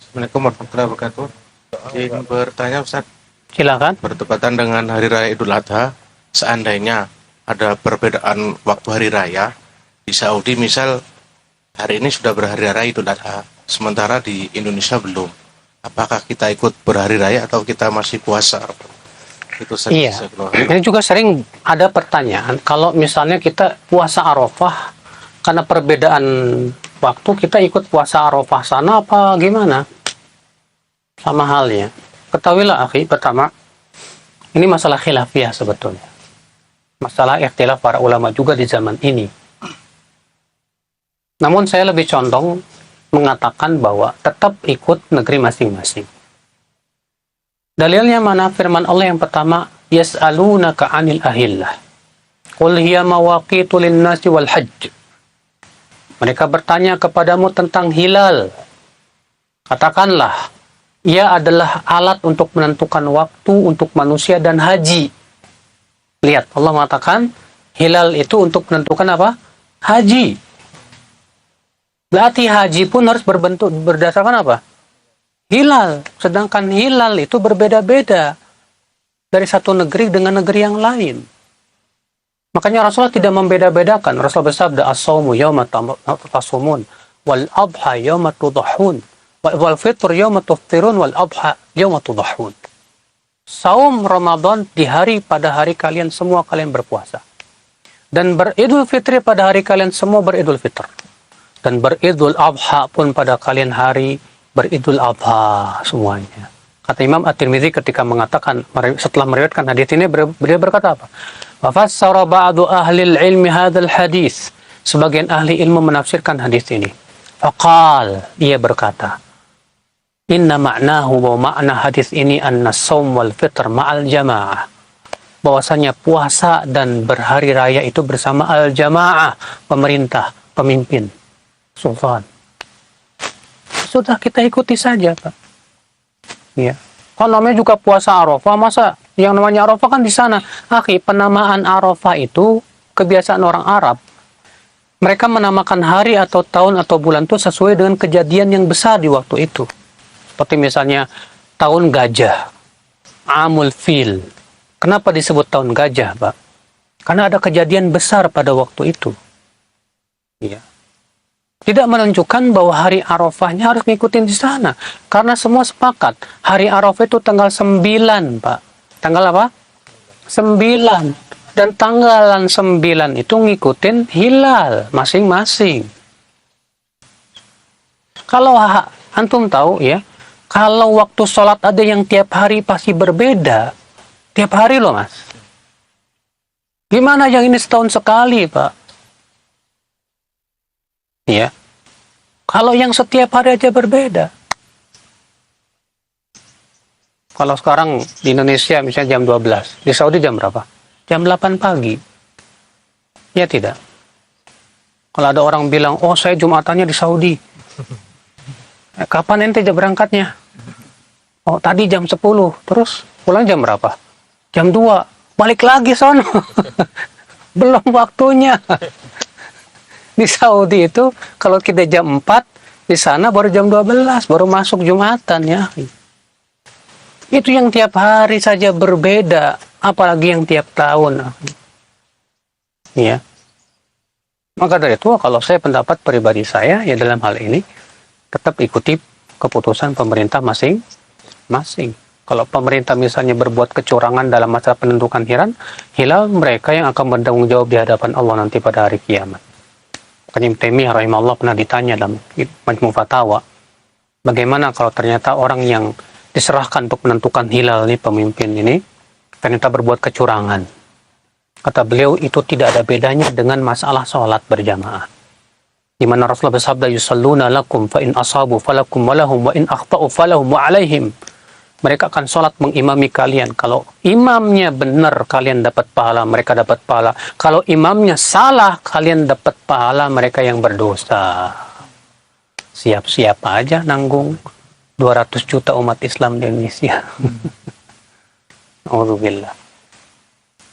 Assalamualaikum warahmatullahi wabarakatuh. Ingin bertanya Ustaz, Silakan. bertepatan dengan Hari Raya Idul Adha, seandainya ada perbedaan waktu hari raya di Saudi, misal hari ini sudah berhari raya Idul Adha, sementara di Indonesia belum. Apakah kita ikut berhari raya atau kita masih puasa? Itu saja. Iya. Ini juga sering ada pertanyaan, kalau misalnya kita puasa Arafah, karena perbedaan waktu kita ikut puasa Arafah sana apa gimana? Sama halnya. Ketahuilah akhi, pertama, ini masalah khilafiyah sebetulnya. Masalah ikhtilaf para ulama juga di zaman ini. Namun saya lebih condong mengatakan bahwa tetap ikut negeri masing-masing. Dalilnya mana? Firman Allah yang pertama, yas'alunaka 'anil ahillah. Qul hiya mawaqitu lin-nasi wal hajj. Mereka bertanya kepadamu tentang hilal. Katakanlah, ia adalah alat untuk menentukan waktu untuk manusia dan haji. Lihat, Allah mengatakan hilal itu untuk menentukan apa? Haji. Berarti haji pun harus berbentuk berdasarkan apa? Hilal. Sedangkan hilal itu berbeda-beda dari satu negeri dengan negeri yang lain. Makanya Rasulullah tidak membeda-bedakan. Rasulullah bersabda, as-sawmu yawma tasumun wal adha yawma tudahun wal fitr yawma tuftirun wal adha yawma tudahun. Saum Ramadan di hari pada hari kalian semua kalian berpuasa. Dan beridul fitri pada hari kalian semua beridul fitr. Dan beridul adha pun pada kalian hari beridul adha semuanya. Kata Imam At-Tirmidzi ketika mengatakan, setelah meriwayatkan hadis ini, beliau berkata apa? Wa fassara ba'du ahli ilmi hadzal hadis. Sebagian ahli ilmu menafsirkan hadis ini. Faqal, ia berkata, inna ma'nahu, bahwa makna hadis ini anna shaum wal fitr ma'al jamaah. Bahwasanya puasa dan berhari raya itu bersama al-jamaah, pemerintah, pemimpin, sultan. Sudah kita ikuti saja, Pak. Ya. Kan namanya juga puasa Arafah, masa yang namanya Arafah kan di sana. Akhi, penamaan Arafah itu kebiasaan orang Arab. Mereka menamakan hari atau tahun atau bulan itu sesuai dengan kejadian yang besar di waktu itu. Seperti misalnya tahun gajah, Amul Fil. Kenapa disebut tahun gajah, Pak? Karena ada kejadian besar pada waktu itu. Ya. Tidak menunjukkan bahwa hari Arafahnya harus ngikutin di sana. Karena semua sepakat. Hari Arafah itu tanggal 9, Pak. Tanggal apa? 9. Dan tanggalan 9 itu ngikutin hilal masing-masing. Kalau antum tahu ya, kalau waktu sholat ada yang tiap hari pasti berbeda. Tiap hari loh, Mas. Gimana yang ini setahun sekali, Pak? Ya. Kalau yang setiap hari aja berbeda. Kalau sekarang di Indonesia misalnya jam 12, di Saudi jam berapa? Jam 8 pagi. Ya tidak. Kalau ada orang bilang, oh saya Jumatannya di Saudi. Kapan ente berangkatnya? Oh tadi jam 10, terus pulang jam berapa? Jam 2, balik lagi sono. Belum waktunya. Di Saudi itu kalau kita jam 4, di sana baru jam 12, baru masuk Jumatan ya. Itu yang tiap hari saja berbeda, apalagi yang tiap tahun. Ya. Maka dari itu kalau saya pendapat pribadi saya ya dalam hal ini tetap ikuti keputusan pemerintah masing-masing. Kalau pemerintah misalnya berbuat kecurangan dalam masalah penentukan hilal, mereka yang akan bertanggung jawab di hadapan Allah nanti pada hari kiamat. Makanya Ibnu Taimiyah rahimahullah pernah ditanya dalam Majmu' Fatawa, bagaimana kalau ternyata orang yang diserahkan untuk menentukan hilal ini, pemimpin ini, ternyata berbuat kecurangan. Kata beliau, itu tidak ada bedanya dengan masalah sholat berjamaah. Di mana Rasulullah bersabda, yusalluna lakum fa in asabu falakum walahum wa in akhta'u falahum wa alaihim. Mereka akan sholat mengimami kalian. Kalau imamnya benar, kalian dapat pahala, mereka dapat pahala. Kalau imamnya salah, kalian dapat pahala, mereka yang berdosa. Siap-siap aja nanggung 200 juta umat Islam di Indonesia. Alhamdulillah.